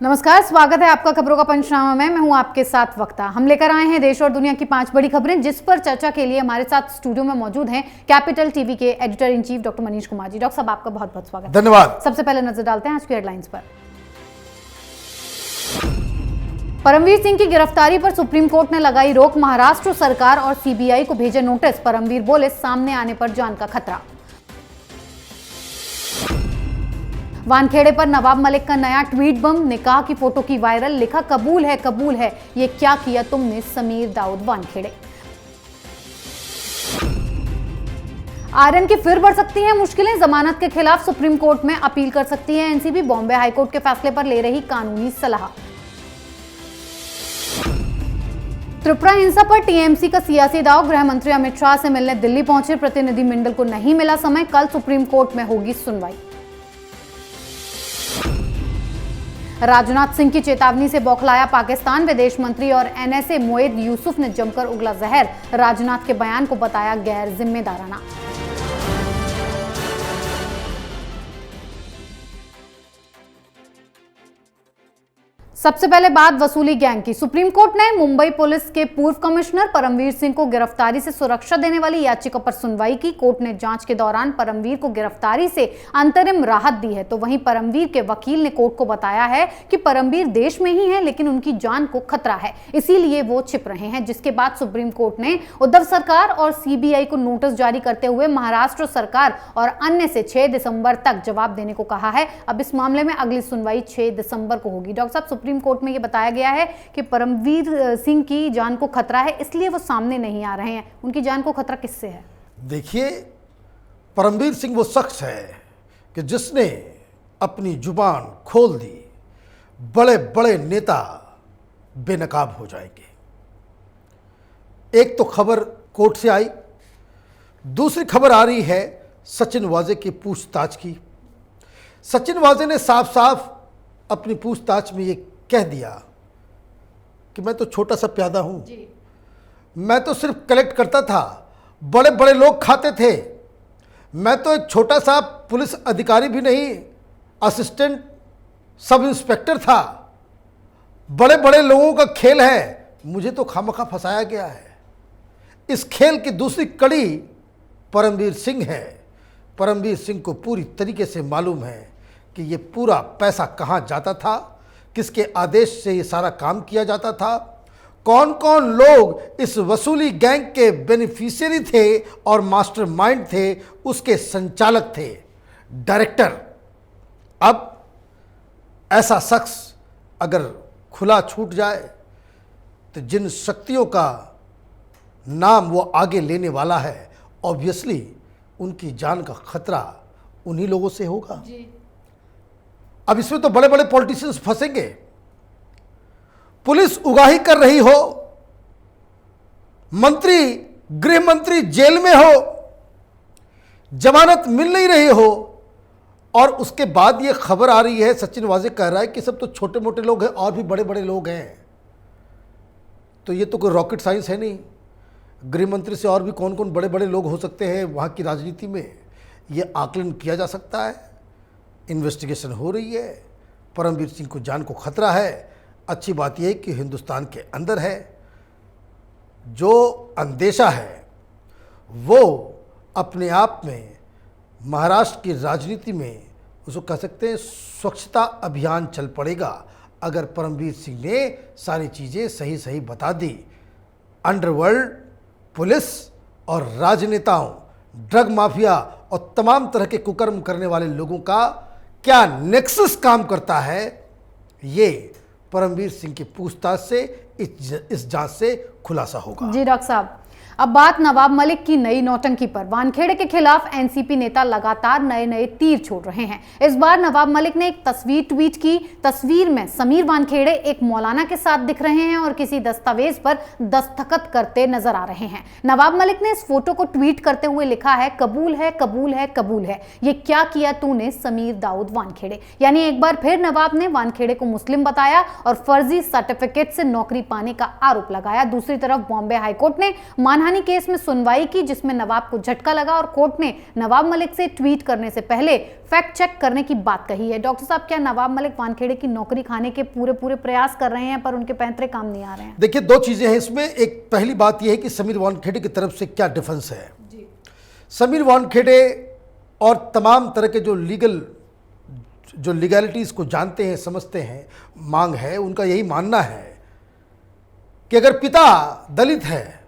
नमस्कार, स्वागत है आपका खबरों का पंचनामा में। मैं हूं आपके साथ वक्ता। हम लेकर आए हैं देश और दुनिया की 5 बड़ी खबरें, जिस पर चर्चा के लिए हमारे साथ स्टूडियो में मौजूद हैं कैपिटल टीवी के editor in chief doctor Manish Kumar ji. Doctor साहब, आपका बहुत बहुत स्वागत। धन्यवाद। सबसे पहले नजर डालते हैं आज की हेडलाइंस पर। परमवीर सिंह की गिरफ्तारी पर सुप्रीम कोर्ट ने लगाई रोक। महाराष्ट्र सरकार और सीबीआई को भेजे नोटिस। परमवीर बोले, सामने आने पर जान का खतरा। वानखेड़े पर नवाब मलिक का नया ट्वीट बम। निकाह की फोटो की वायरल, लिखा कबूल है ये क्या किया तुमने समीर दाऊद वानखेड़े। आर्यन की फिर बढ़ सकती हैं मुश्किलें। जमानत के खिलाफ सुप्रीम कोर्ट में अपील कर सकती है एनसीबी। बॉम्बे हाईकोर्ट के फैसले पर ले रही कानूनी सलाह। त्रिपुरा हिंसा पर टीएमसी का सियासी दाव। गृह मंत्री अमित शाह से मिलने दिल्ली पहुंचे। प्रतिनिधिमंडल को नहीं मिला समय। कल सुप्रीम कोर्ट में होगी सुनवाई। राजनाथ सिंह की चेतावनी से बौखलाया पाकिस्तान। विदेश मंत्री और एनएसए मोएद यूसुफ ने जमकर उगला जहर। राजनाथ के बयान को बताया गैर जिम्मेदाराना। सबसे पहले बात वसूली गैंग की। सुप्रीम कोर्ट ने मुंबई पुलिस के पूर्व कमिश्नर परमवीर सिंह को गिरफ्तारी से सुरक्षा देने वाली याचिका पर सुनवाई की। कोर्ट ने जांच के दौरान परमवीर को गिरफ्तारी से अंतरिम राहत दी है। तो वहीं परमवीर के वकील ने कोर्ट को बताया है कि परमवीर देश में ही है, लेकिन उनकी जान को खतरा है, इसीलिए वो छिप रहे हैं। जिसके बाद सुप्रीम कोर्ट ने उद्धव सरकार और सीबीआई को नोटिस जारी करते हुए महाराष्ट्र सरकार और अन्य से 6 दिसंबर तक जवाब देने को कहा है। अब इस मामले में अगली सुनवाई 6 दिसंबर को होगी। डॉक्टर साहब, सुप्रीम कोर्ट में यह बताया गया है कि परमवीर सिंह की जान को खतरा है, इसलिए वो सामने नहीं आ रहे हैं। उनकी जान को खतरा किससे है? देखिए, परमवीर सिंह वो शख्स है कि जिसने अपनी जुबान खोल दी, बड़े बड़े नेता बेनकाब हो जाएंगे। एक तो खबर कोर्ट से आई, दूसरी खबर आ रही है सचिन वाजे की पूछताछ की। सचिन वाजे ने साफ साफ अपनी पूछताछ में ये कह दिया कि मैं तो छोटा सा प्यादा हूं, मैं तो सिर्फ कलेक्ट करता था, बड़े बड़े लोग खाते थे, मैं तो एक छोटा सा पुलिस अधिकारी भी नहीं, असिस्टेंट सब इंस्पेक्टर था, बड़े बड़े लोगों का खेल है, मुझे तो खामखा फंसाया गया है। इस खेल की दूसरी कड़ी परमवीर सिंह है। परमवीर सिंह को पूरी तरीके से मालूम है कि ये पूरा पैसा कहाँ जाता था, किसके आदेश से ये सारा काम किया जाता था, कौन कौन लोग इस वसूली गैंग के बेनिफिशियरी थे और मास्टरमाइंड थे, उसके संचालक थे, डायरेक्टर। अब ऐसा शख्स अगर खुला छूट जाए तो जिन शक्तियों का नाम वो आगे लेने वाला है, ऑब्वियसली उनकी जान का खतरा उन्हीं लोगों से होगा जी। अब इसमें तो बड़े बड़े पॉलिटिशियंस फंसेंगे। पुलिस उगाही कर रही हो, मंत्री गृह मंत्री जेल में हो, जमानत मिल नहीं रही हो, और उसके बाद ये खबर आ रही है, सचिन वाजे कह रहा है कि सब तो छोटे मोटे लोग हैं, और भी बड़े बड़े लोग हैं। तो ये तो कोई रॉकेट साइंस है नहीं। गृह मंत्री से और भी कौन कौन बड़े बड़े लोग हो सकते हैं वहाँ की राजनीति में, ये आकलन किया जा सकता है। इन्वेस्टिगेशन हो रही है। परमवीर सिंह को जान को खतरा है। अच्छी बात यह है कि हिंदुस्तान के अंदर है। जो अंदेशा है वो अपने आप में महाराष्ट्र की राजनीति में उसको कह सकते हैं स्वच्छता अभियान चल पड़ेगा, अगर परमवीर सिंह ने सारी चीज़ें सही सही बता दी। अंडरवर्ल्ड, पुलिस और राजनेताओं, ड्रग माफिया और तमाम तरह के कुकर्म करने वाले लोगों का क्या नेक्सस काम करता है, ये परमवीर सिंह की पूछताछ से, इस जांच से खुलासा होगा। जी डॉक्टर साहब, अब बात नवाब मलिक की नई नौटंकी पर। वानखेड़े के खिलाफ एनसीपी नेता लगातार नए नए तीर छोड़ रहे हैं। इस बार नवाब मलिक ने एक तस्वीर ट्वीट की। तस्वीर में समीर वानखेड़े एक मौलाना के साथ दिख रहे हैं और किसी दस्तावेज पर दस्तखत करते नजर आ रहे हैं। नवाब मलिक ने इस फोटो को ट्वीट करते हुए लिखा है, कबूल है कबूल है कबूल है, ये क्या किया तूने समीर दाऊद वानखेड़े। यानी एक बार फिर नवाब ने वानखेड़े को मुस्लिम बताया और फर्जी सर्टिफिकेट से नौकरी पाने का आरोप लगाया। दूसरी तरफ बॉम्बे हाईकोर्ट ने मानहानि मानहानि केस में सुनवाई की, जिसमें नवाब को झटका लगा और कोर्ट ने नवाब मलिक से ट्वीट करने से पहले फैक्ट चेक करने की बात कही है। डॉक्टर साहब, क्या नवाब मलिक वानखेड़े की नौकरी खाने के पूरे प्रयास कर रहे हैं पर उनके पैंतरे काम नहीं आ रहे हैं? देखिए, दो चीजें हैं इसमें। एक पहली बात यह है कि समीर वानखेड़े की तरफ से क्या डिफेंस है। समीर वानखेड़े और तमाम तरह के जो लीगैलिटीज को जानते हैं, समझते हैं, मांग है, उनका यही मानना है कि अगर पिता दलित है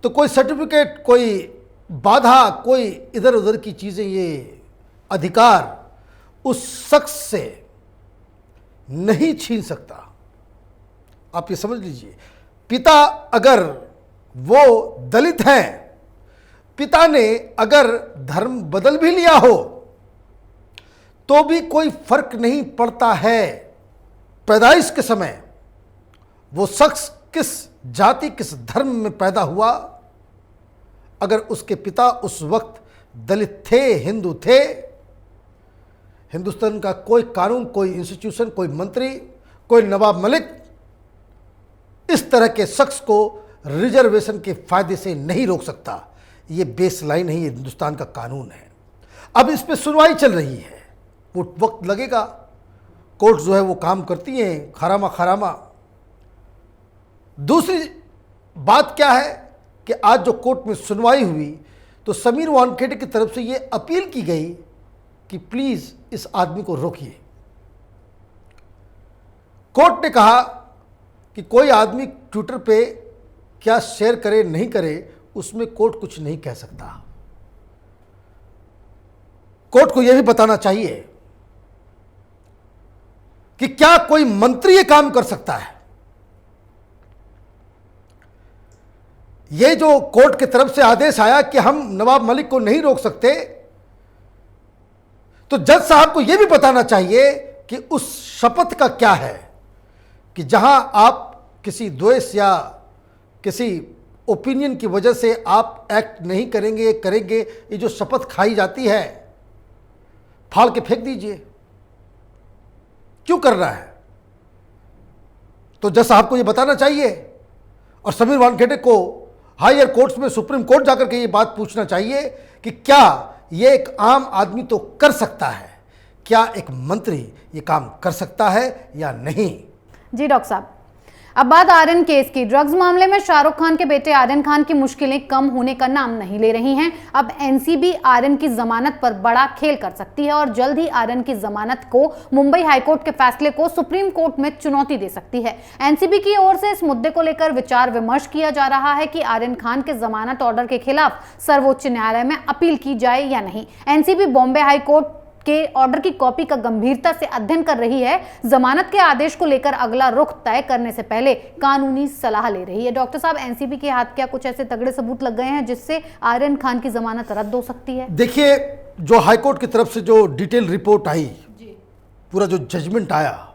तो कोई सर्टिफिकेट, कोई बाधा, कोई इधर उधर की चीजें, ये अधिकार उस शख्स से नहीं छीन सकता। आप ये समझ लीजिए, पिता अगर वो दलित हैं, पिता ने अगर धर्म बदल भी लिया हो तो भी कोई फर्क नहीं पड़ता है। पैदाइश के समय वो शख्स किस जाति, किस धर्म में पैदा हुआ, अगर उसके पिता उस वक्त दलित थे, हिंदू थे, हिंदुस्तान का कोई कानून, कोई इंस्टीट्यूशन, कोई मंत्री, कोई नवाब मलिक इस तरह के शख्स को रिजर्वेशन के फायदे से नहीं रोक सकता। ये बेस लाइन है, ये हिंदुस्तान का कानून है। अब इस पे सुनवाई चल रही है, वो वक्त लगेगा। कोर्ट जो है वो काम करती हैं खरामा। दूसरी बात क्या है कि आज जो कोर्ट में सुनवाई हुई तो समीर वानखेड़े की तरफ से ये अपील की गई कि प्लीज इस आदमी को रोकिए। कोर्ट ने कहा कि कोई आदमी ट्विटर पे क्या शेयर करे नहीं करे, उसमें कोर्ट कुछ नहीं कह सकता। कोर्ट को यह भी बताना चाहिए कि क्या कोई मंत्री ये काम कर सकता है। ये जो कोर्ट की तरफ से आदेश आया कि हम नवाब मलिक को नहीं रोक सकते, तो जज साहब को यह भी बताना चाहिए कि उस शपथ का क्या है कि जहां आप किसी द्वेष या किसी ओपिनियन की वजह से आप एक्ट नहीं करेंगे, ये जो शपथ खाई जाती है, फाड़ के फेंक दीजिए। क्यों कर रहा है? तो जज साहब को ये बताना चाहिए और समीर वानखेड़े को हायर कोर्ट्स में, सुप्रीम कोर्ट जाकर के ये बात पूछना चाहिए कि क्या ये एक आम आदमी तो कर सकता है, क्या एक मंत्री ये काम कर सकता है या नहीं। जी डॉक्टर साहब, अब बात आर्यन केस की। ड्रग्स मामले में शाहरुख खान के बेटे आर्यन खान की मुश्किलें कम होने का नाम नहीं ले रही हैं। अब एनसीबी आर्यन की जमानत पर बड़ा खेल कर सकती है और जल्द ही आर्यन की जमानत को मुंबई हाईकोर्ट के फैसले को सुप्रीम कोर्ट में चुनौती दे सकती है। एनसीबी की ओर से इस मुद्दे को लेकर विचार विमर्श किया जा रहा है कि आर्यन खान के जमानत ऑर्डर के खिलाफ सर्वोच्च न्यायालय में अपील की जाए या नहीं। एनसीबी बॉम्बे हाईकोर्ट के ऑर्डर की कॉपी का गंभीरता से अध्ययन कर रही है। जमानत के आदेश को लेकर अगला रुख तय करने से पहले कानूनी सलाह ले रही है। डॉक्टर साहब, एनसीबी के हाथ क्या कुछ ऐसे तगड़े सबूत लग गए हैं जिससे आर्यन खान की जमानत रद्द हो सकती है? देखिए, जो हाईकोर्ट की तरफ से जो डिटेल रिपोर्ट आई, पूरा जो जजमेंट आया,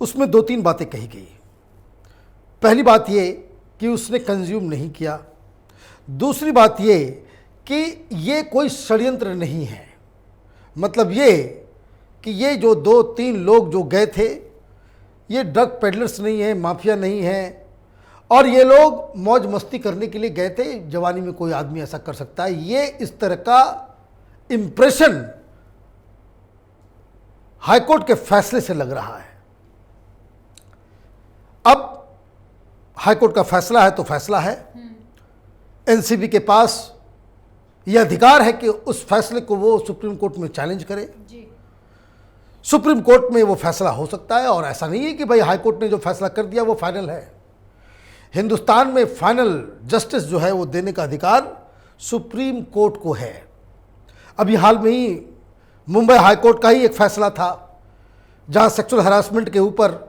उसमें दो तीन बातें कही गई। पहली बात ये कि उसने कंज्यूम नहीं किया। दूसरी बात ये कि ये कोई षड्यंत्र नहीं है। मतलब ये कि ये जो 2-3 लोग जो गए थे, ये ड्रग पेडलर्स नहीं है, माफिया नहीं है, और ये लोग मौज मस्ती करने के लिए गए थे। जवानी में कोई आदमी ऐसा कर सकता है, ये इस तरह का इंप्रेशन हाईकोर्ट के फैसले से लग रहा है। अब हाईकोर्ट का फैसला है तो फैसला है। एनसीबी के पास यह अधिकार है कि उस फैसले को वो सुप्रीम कोर्ट में चैलेंज करे। सुप्रीम कोर्ट में वो फैसला हो सकता है, और ऐसा नहीं है कि भाई हाईकोर्ट ने जो फैसला कर दिया वो फाइनल है। हिंदुस्तान में फाइनल जस्टिस जो है वो देने का अधिकार सुप्रीम कोर्ट को है। अभी हाल में ही मुंबई हाईकोर्ट का ही एक फैसला था जहां सेक्सुअल हरासमेंट के ऊपर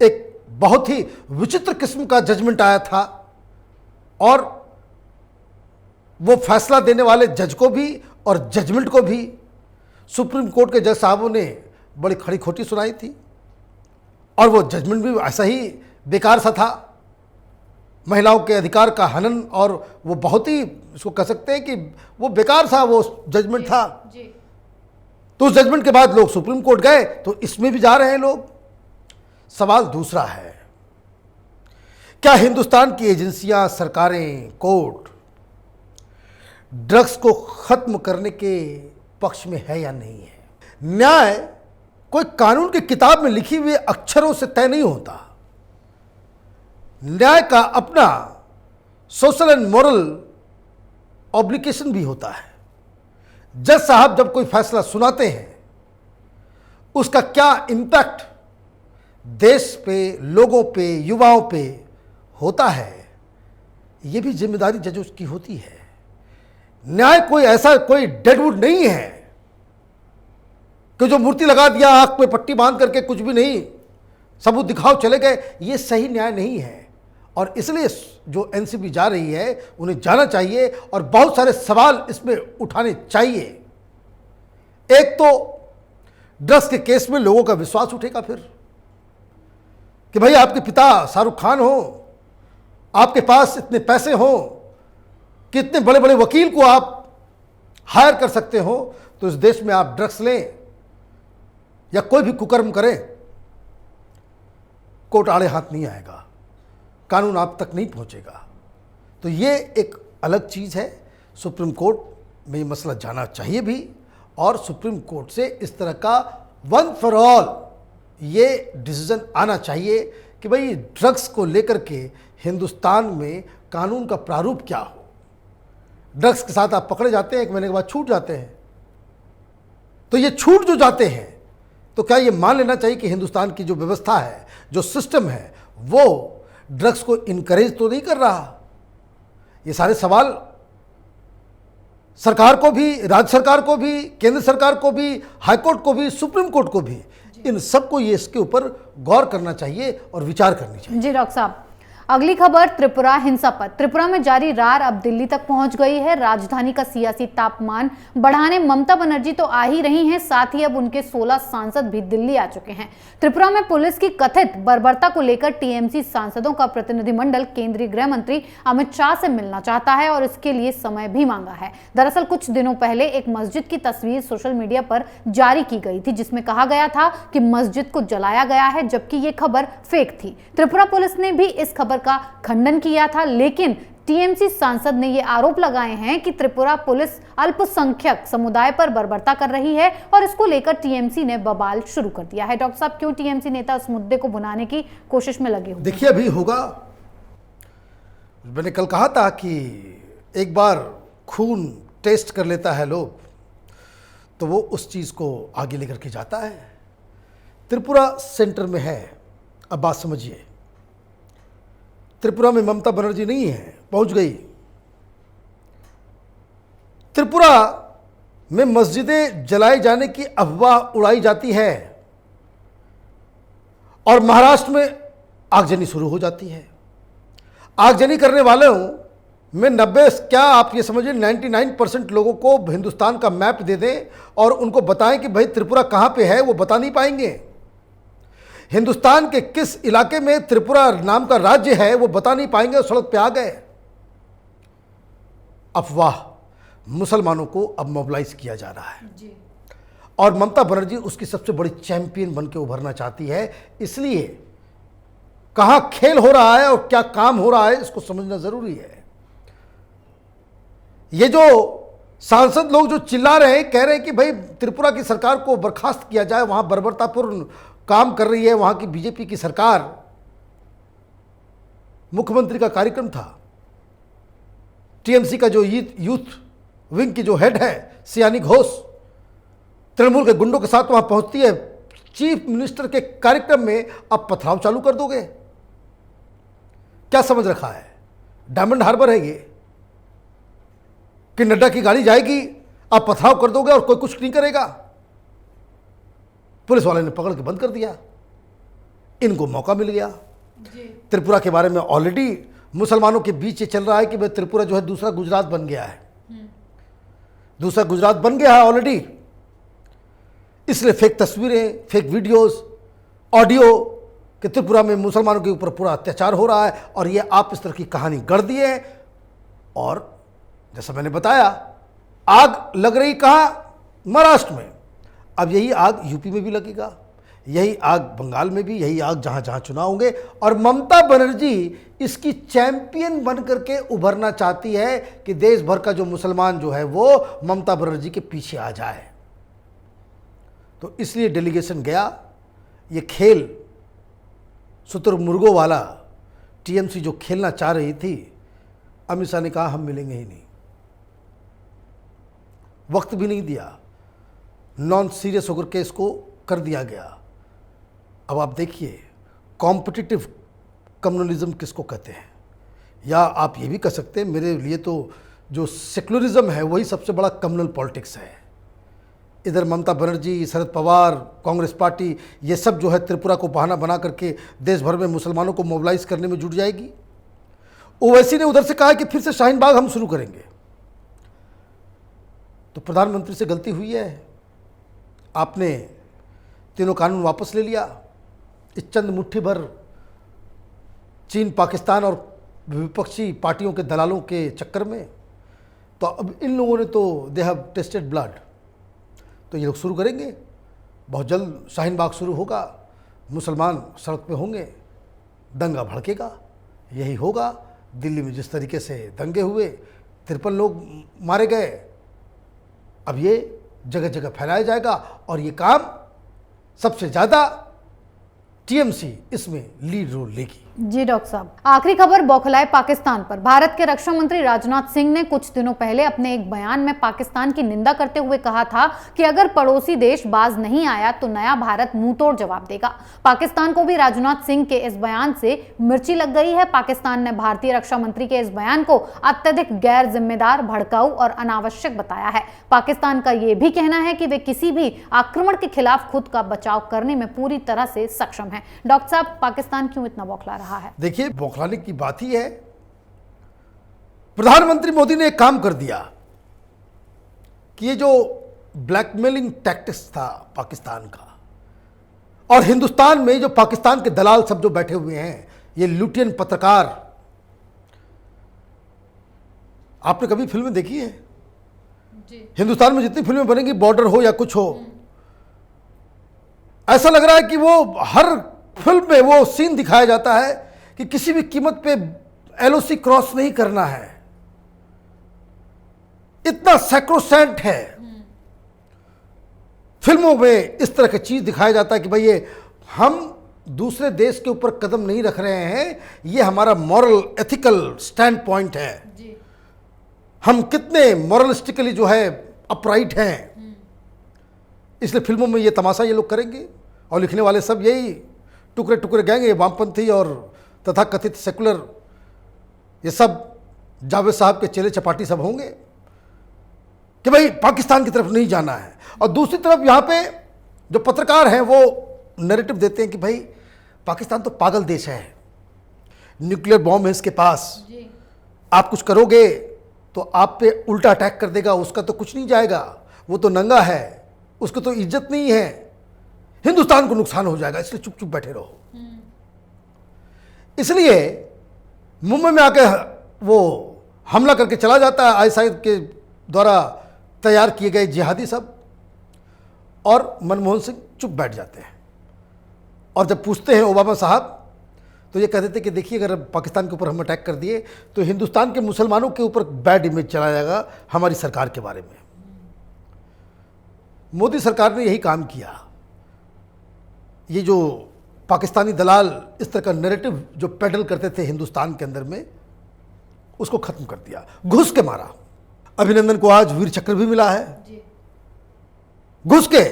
एक बहुत ही विचित्र किस्म का जजमेंट आया था, और वो फैसला देने वाले जज को भी और जजमेंट को भी सुप्रीम कोर्ट के जज साहबों ने बड़ी खड़ी खोटी सुनाई थी, और वो जजमेंट भी ऐसा ही बेकार सा था। महिलाओं के अधिकार का हनन, और वो बहुत ही, इसको कह सकते हैं कि वो बेकार सा वो जजमेंट था। तो उस जजमेंट के बाद लोग सुप्रीम कोर्ट गए, तो इसमें भी जा रहे हैं लोग। सवाल दूसरा है क्या हिंदुस्तान की एजेंसियां, सरकारें, कोर्ट ड्रग्स को खत्म करने के पक्ष में है या नहीं है? न्याय कोई कानून की किताब में लिखी हुए अक्षरों से तय नहीं होता। न्याय का अपना सोशल एंड मॉरल ऑब्लिगेशन भी होता है। जज साहब जब कोई फैसला सुनाते हैं, उसका क्या इम्पैक्ट देश पे, लोगों पे, युवाओं पे होता है, ये भी जिम्मेदारी जजों की होती है। न्याय कोई ऐसा कोई डेडवुड नहीं है कि जो मूर्ति लगा दिया, आंख में पट्टी बांध करके कुछ भी नहीं, सबूत दिखाओ चले गए। ये सही न्याय नहीं है। और इसलिए जो एनसीबी जा रही है, उन्हें जाना चाहिए और बहुत सारे सवाल इसमें उठाने चाहिए। एक तो ड्रग्स के केस में लोगों का विश्वास उठेगा फिर कि भाई आपके पिता शाहरुख खान हो, आपके पास इतने पैसे हो कि इतने बड़े बड़े वकील को आप हायर कर सकते हो, तो इस देश में आप ड्रग्स लें या कोई भी कुकर्म करें, कोर्ट आड़े हाथ नहीं आएगा, कानून आप तक नहीं पहुंचेगा। तो ये एक अलग चीज़ है। सुप्रीम कोर्ट में ये मसला जाना चाहिए भी, और सुप्रीम कोर्ट से इस तरह का वन फॉर ऑल ये डिसीजन आना चाहिए कि भाई ड्रग्स को लेकर के हिंदुस्तान में कानून का प्रारूप क्या हो। ड्रग्स के साथ आप पकड़े जाते हैं, 1 महीने के बाद छूट जाते हैं। तो ये छूट जो जाते हैं, तो क्या ये मान लेना चाहिए कि हिंदुस्तान की जो व्यवस्था है, जो सिस्टम है, वो ड्रग्स को इनकरेज तो नहीं कर रहा? ये सारे सवाल सरकार को भी, राज्य सरकार को भी, केंद्र सरकार को भी, हाईकोर्ट को भी, सुप्रीम कोर्ट को भी, इन सबको ये इसके ऊपर गौर करना चाहिए और विचार करनी चाहिए। जी डॉक्टर साहब, अगली खबर त्रिपुरा हिंसा पर। त्रिपुरा में जारी रार अब दिल्ली तक पहुंच गई है। राजधानी का सियासी तापमान बढ़ाने ममता बनर्जी तो आ ही रही हैं, साथ ही अब उनके 16 सांसद भी दिल्ली आ चुके हैं। त्रिपुरा में पुलिस की कथित बर्बरता को लेकर टीएमसी सांसदों का प्रतिनिधिमंडल केंद्रीय गृह मंत्री अमित शाह से मिलना चाहता है और इसके लिए समय भी मांगा है। दरअसल कुछ दिनों पहले एक मस्जिद की तस्वीर सोशल मीडिया पर जारी की गई थी, जिसमें कहा गया था कि मस्जिद को जलाया गया है, जबकि ये खबर फेक थी। त्रिपुरा पुलिस ने भी इस खबर का खंडन किया था, लेकिन टीएमसी सांसद ने ये आरोप लगाए हैं कि त्रिपुरा पुलिस अल्पसंख्यक समुदाय पर बर्बरता कर रही है और इसको लेकर टीएमसी ने बवाल शुरू कर दिया है। डॉक्टर साहब, क्यों टीएमसी नेता इस मुद्दे को भुनाने की कोशिश में लगे हुए? देखिए, अभी होगा, मैंने कल कहा था कि एक बार खून टेस्ट कर लेता है लोग, तो वो उस चीज को आगे लेकर के जाता है। त्रिपुरा सेंटर में है। अब बात समझिए, त्रिपुरा में ममता बनर्जी नहीं है, पहुंच गई। त्रिपुरा में मस्जिदें जलाए जाने की अफवाह उड़ाई जाती है और महाराष्ट्र में आगजनी शुरू हो जाती है। आगजनी करने वालों में 90, क्या आप ये समझिए 99% लोगों को हिंदुस्तान का मैप दे दें और उनको बताएं कि भाई त्रिपुरा कहां पे है, वो बता नहीं पाएंगे। हिंदुस्तान के किस इलाके में त्रिपुरा नाम का राज्य है, वो बता नहीं पाएंगे, सड़क पे आ गए। अफवाह, मुसलमानों को अब मोबिलाइज किया जा रहा है जी। और ममता बनर्जी उसकी सबसे बड़ी चैंपियन बनकर उभरना चाहती है। इसलिए कहां खेल हो रहा है और क्या काम हो रहा है, इसको समझना जरूरी है। ये जो सांसद लोग जो चिल्ला रहे हैं, कह रहे हैं कि भाई त्रिपुरा की सरकार को बर्खास्त किया जाए, वहां बर्बरतापूर्ण काम कर रही है वहां की बीजेपी की सरकार। मुख्यमंत्री का कार्यक्रम था, टीएमसी का जो यूथ विंग की जो हेड है सियानी घोष, तृणमूल के गुंडों के साथ वहां पहुंचती है। चीफ मिनिस्टर के कार्यक्रम में अब पथराव चालू कर दोगे? क्या समझ रखा है? डायमंड हार्बर है ये कि नड्डा की गाड़ी जाएगी, आप पथराव कर दोगे और कोई कुछ नहीं करेगा? पुलिस वाले ने पकड़ के बंद कर दिया। इनको मौका मिल गया। त्रिपुरा के बारे में ऑलरेडी मुसलमानों के बीच ये चल रहा है कि भाई त्रिपुरा जो है दूसरा गुजरात बन गया है, दूसरा गुजरात बन गया है ऑलरेडी। इसलिए फेक तस्वीरें, फेक वीडियोस, ऑडियो कि त्रिपुरा में मुसलमानों के ऊपर पूरा अत्याचार हो रहा है और ये आप इस तरह की कहानी गढ़ दिए। और जैसा मैंने बताया, आग लग रही कहाँ? महाराष्ट्र में। अब यही आग यूपी में भी लगेगा, यही आग बंगाल में भी, यही आग जहां जहां चुनाव होंगे। और ममता बनर्जी इसकी चैंपियन बन करके उभरना चाहती है कि देश भर का जो मुसलमान जो है वो ममता बनर्जी के पीछे आ जाए। तो इसलिए डेलीगेशन गया। ये खेल शुतुरमुर्गों वाला टीएमसी जो खेलना चाह रही थी, अमित शाह ने कहा हम मिलेंगे ही नहीं, वक्त भी नहीं दिया, नॉन सीरियस होकर के इसको कर दिया गया। अब आप देखिए कॉम्पिटिटिव कम्युनलिज्म किसको कहते हैं, या आप ये भी कह सकते हैं मेरे लिए तो जो सेक्युलरिज्म है वही सबसे बड़ा कम्युनल पॉलिटिक्स है। इधर ममता बनर्जी, शरद पवार, कांग्रेस पार्टी, ये सब जो है त्रिपुरा को बहाना बना करके देश भर में मुसलमानों को मोबिलाइज करने में जुट जाएगी। ओवैसी ने उधर से कहा कि फिर से शाहीन बाग हम शुरू करेंगे। तो प्रधानमंत्री से गलती हुई है, आपने तीनों कानून वापस ले लिया इस चंद मुट्ठी भर चीन, पाकिस्तान और विपक्षी पार्टियों के दलालों के चक्कर में। तो अब इन लोगों ने तो दे हैव टेस्टेड ब्लड, तो ये लोग शुरू करेंगे। बहुत जल्द शाहीन बाग शुरू होगा, मुसलमान सड़क पे होंगे, दंगा भड़केगा। यही होगा। दिल्ली में जिस तरीके से दंगे हुए, 53 लोग मारे गए, अब ये जगह जगह फैलाया जाएगा। और ये काम सबसे ज़्यादा टीएमसी इसमें लीड रोल लेगी। जी डॉक्टर साहब, आखिरी खबर बौखलाए पाकिस्तान पर। भारत के रक्षा मंत्री राजनाथ सिंह ने कुछ दिनों पहले अपने एक बयान में पाकिस्तान की निंदा करते हुए कहा था कि अगर पड़ोसी देश बाज नहीं आया तो नया भारत मुंह तोड़ जवाब देगा। पाकिस्तान को भी राजनाथ सिंह के इस बयान से मिर्ची लग गई है। पाकिस्तान ने भारतीय रक्षा मंत्री के इस बयान को अत्यधिक गैर जिम्मेदार, भड़काऊ और अनावश्यक बताया है। पाकिस्तान का यह भी कहना है कि वे किसी भी आक्रमण के खिलाफ खुद का बचाव करने में पूरी तरह से सक्षम है। डॉक्टर साहब, पाकिस्तान क्यों इतना बौखला रहा है? देखिए, बौखलाने की बात ही है। प्रधानमंत्री मोदी ने एक काम कर दिया कि ये जो ब्लैकमेलिंग टैक्टिक्स था पाकिस्तान का, और हिंदुस्तान में जो पाकिस्तान के दलाल सब जो बैठे हुए हैं, ये लुटियन पत्रकार, आपने कभी फिल्में देखी है? जी। हिंदुस्तान में जितनी फिल्में बनेंगी, बॉर्डर हो या कुछ हो, ऐसा लग रहा है कि वो हर फिल्म में वो सीन दिखाया जाता है कि किसी भी कीमत पे एलओसी क्रॉस नहीं करना है। इतना सैक्रोसेंट है। फिल्मों में इस तरह की चीज दिखाया जाता है कि भाई ये हम दूसरे देश के ऊपर कदम नहीं रख रहे हैं, ये हमारा मॉरल एथिकल स्टैंड पॉइंट है जी। हम कितने मॉरलिस्टिकली जो है अपराइट हैं, इसलिए फिल्मों में ये तमाशा ये लोग करेंगे। और लिखने वाले सब यही टुकड़े टुकड़े गएंगे, वामपंथी और तथा कथित सेकुलर, ये सब जावेद साहब के चेले चपाटी सब होंगे कि भाई पाकिस्तान की तरफ नहीं जाना है। और दूसरी तरफ यहाँ पे जो पत्रकार हैं वो नैरेटिव देते हैं कि भाई पाकिस्तान तो पागल देश है, न्यूक्लियर बॉम्ब है इसके पास, आप कुछ करोगे तो आप पे उल्टा अटैक कर देगा, उसका तो कुछ नहीं जाएगा, वो तो नंगा है, उसको तो इज्जत नहीं है, हिंदुस्तान को नुकसान हो जाएगा, इसलिए चुप चुप बैठे रहो। इसलिए मुंबई में आके वो हमला करके चला जाता है आईएसआई के द्वारा तैयार किए गए जिहादी सब, और मनमोहन सिंह चुप बैठ जाते हैं। और जब पूछते हैं ओबामा साहब, तो ये कहते थे कि देखिए अगर पाकिस्तान के ऊपर हम अटैक कर दिए तो हिंदुस्तान के मुसलमानों के ऊपर बैड इमेज चला जाएगा हमारी सरकार के बारे में। मोदी सरकार ने यही काम किया। ये जो पाकिस्तानी दलाल इस तरह का नैरेटिव जो पेडल करते थे हिंदुस्तान के अंदर में, उसको खत्म कर दिया, घुस के मारा। अभिनंदन को आज वीर चक्र भी मिला है जी। घुस के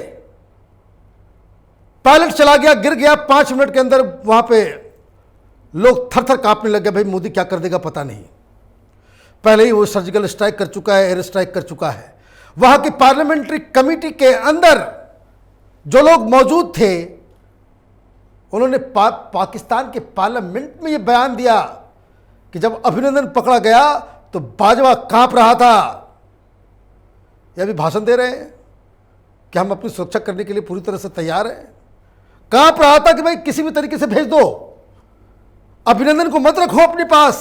पायलट चला गया, गिर गया, 5 मिनट के अंदर वहां पे लोग थर थर कांपने लग गए, भाई मोदी क्या कर देगा पता नहीं। पहले ही वो सर्जिकल स्ट्राइक कर चुका है, एयर स्ट्राइक कर चुका है। वहां की पार्लियामेंट्री कमेटी के अंदर जो लोग मौजूद थे, उन्होंने पाकिस्तान के पार्लियामेंट में ये बयान दिया कि जब अभिनंदन पकड़ा गया तो बाजवा कांप रहा था। ये अभी भाषण दे रहे हैं कि हम अपनी सुरक्षा करने के लिए पूरी तरह से तैयार हैं। कांप रहा था कि भाई किसी भी तरीके से भेज दो, अभिनंदन को मत रखो अपने पास।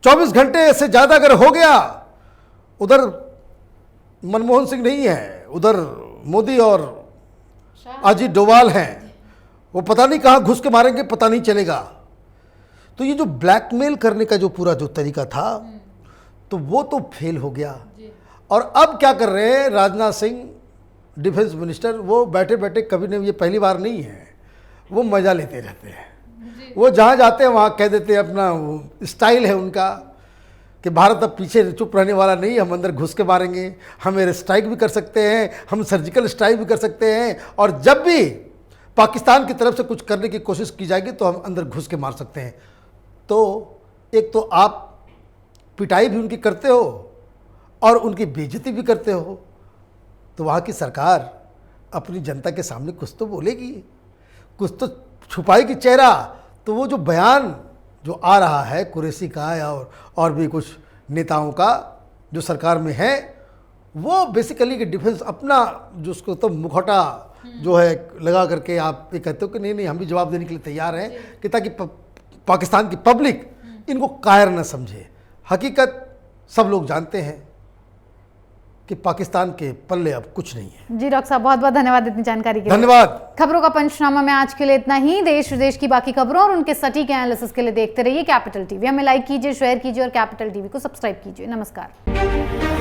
24 घंटे से ज्यादा अगर हो गया, उधर मनमोहन सिंह नहीं है, उधर मोदी और अजीत डोभाल हैं, वो पता नहीं कहाँ घुस के मारेंगे, पता नहीं चलेगा। तो ये जो ब्लैकमेल करने का जो पूरा जो तरीका था, तो वो तो फेल हो गया। और अब क्या कर रहे हैं राजनाथ सिंह डिफेंस मिनिस्टर, वो बैठे बैठे कभी नहीं, ये पहली बार नहीं है, वो मज़ा लेते रहते हैं। वो जहाँ जाते हैं वहाँ कह देते हैं, अपना स्टाइल है उनका कि भारत अब पीछे चुप रहने वाला नहीं, हम अंदर घुस के मारेंगे, हम एयर स्ट्राइक भी कर सकते हैं, हम सर्जिकल स्ट्राइक भी कर सकते हैं, और जब भी पाकिस्तान की तरफ से कुछ करने की कोशिश की जाएगी तो हम अंदर घुस के मार सकते हैं। तो एक तो आप पिटाई भी उनकी करते हो और उनकी बेइज्जती भी करते हो, तो वहाँ की सरकार अपनी जनता के सामने कुछ तो बोलेगी, कुछ तो छुपाएगी चेहरा। तो वो जो बयान जो आ रहा है कुरैशी का या और भी कुछ नेताओं का जो सरकार में है, वो बेसिकली कि डिफेंस अपना जो उसको तो मुखौटा जो है लगा करके आप ये कहते हो कि नहीं नहीं हम भी जवाब देने के लिए तैयार हैं, कि ताकि पाकिस्तान की पब्लिक इनको कायर न समझे। हकीकत सब लोग जानते हैं कि पाकिस्तान के पल्ले अब कुछ नहीं है। जी डॉक्टर साहब, बहुत बहुत धन्यवाद इतनी जानकारी के लिए। धन्यवाद। खबरों का पंचनामा में आज के लिए इतना ही। देश विदेश की बाकी खबरों और उनके सटीक एनालिसिस के लिए देखते रहिए कैपिटल टीवी। हमें लाइक कीजिए, शेयर कीजिए और कैपिटल टीवी को सब्सक्राइब कीजिए। नमस्कार।